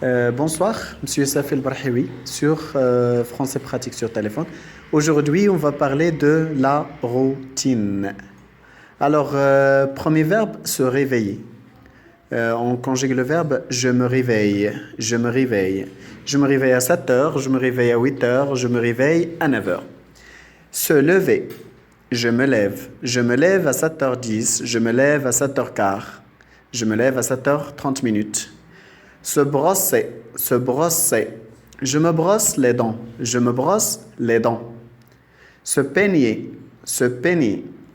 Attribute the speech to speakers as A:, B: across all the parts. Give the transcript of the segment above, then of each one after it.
A: Bonsoir, Monsieur Safel Brahimi sur Français Pratique sur téléphone. Aujourd'hui, on va parler de la routine. Alors, premier verbe, se réveiller. On conjugue le verbe je me réveille, je me réveille. Je me réveille à 7 heures, je me réveille à 8 heures, je me réveille à 9 heures. Se lever, je me lève à 7h10, je me lève à 7h15, je me lève à 7h30 minutes. Se brosser, je me brosse les dents, je me brosse les dents. Se peigner,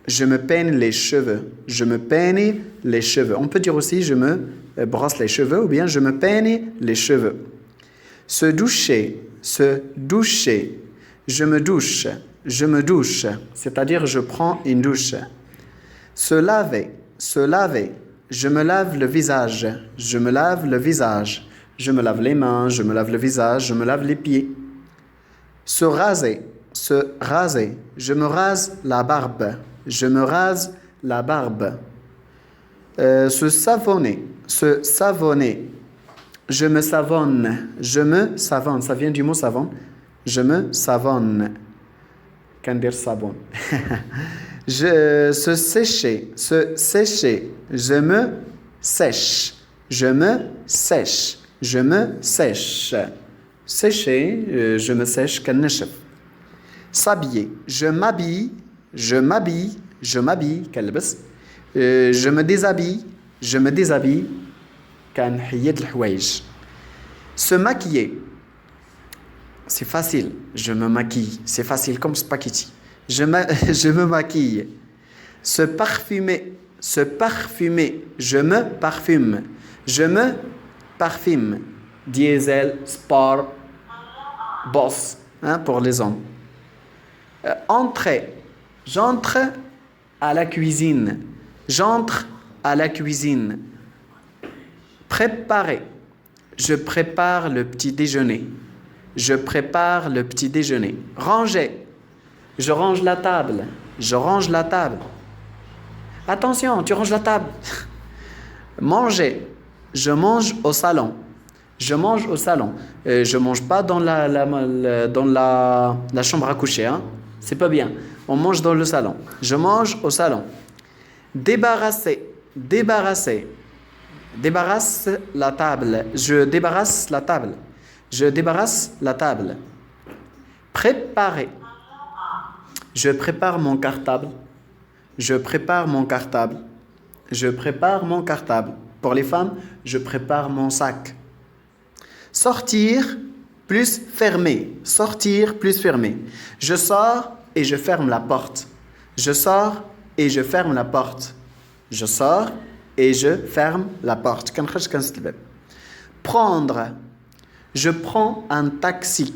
A: je me peigne les cheveux, je me peigne les cheveux. On peut dire aussi je me brosse les cheveux ou bien je me peigne les cheveux. Se doucher, je me douche, c'est-à-dire je prends une douche. Se laver, je me lave le visage, je me lave le visage. Je me lave les mains, je me lave le visage, je me lave les pieds. Se raser, je me rase la barbe, je me rase la barbe. Se savonner, je me savonne, ça vient du mot savon. Je me savonne. Qu'en dire savon. Se sécher, je me sèche, sécher, je me sèche, s'habiller, je m'habille, كلبس. Je me déshabille, كنحيد الحوايج. Se maquiller, c'est facile, je me maquille, c'est facile comme spaghetti. Je me maquille. Se parfumer, je me parfume. Diesel, sport, boss, hein, pour les hommes. Entrer, j'entre à la cuisine. Préparer, je prépare le petit déjeuner. Ranger, je range la table. Attention, tu ranges la table. Manger, je mange au salon. Je mange pas dans la chambre à coucher, hein. C'est pas bien. On mange dans le salon. Je mange au salon. Débarrasser. Débarrasse la table. Je débarrasse la table. Préparer. Je prépare mon cartable. Pour les femmes, je prépare mon sac. Sortir plus fermer. Je sors et je ferme la porte. Prendre. Je prends un taxi.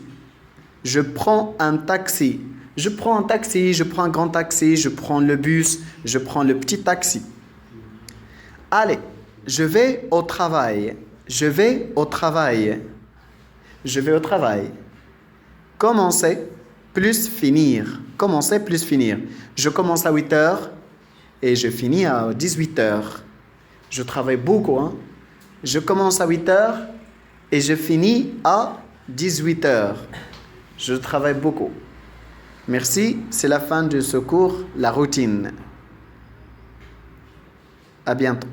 A: Je prends un grand taxi, je prends le bus, je prends le petit taxi. Allez, je vais au travail. Commencer plus finir. Je commence à 8 heures et je finis à 18 heures. Je travaille beaucoup, hein. Je commence à 8 heures et je finis à 18 heures. Je travaille beaucoup. Merci, c'est la fin de ce cours, la routine. À bientôt.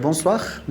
A: Bonsoir.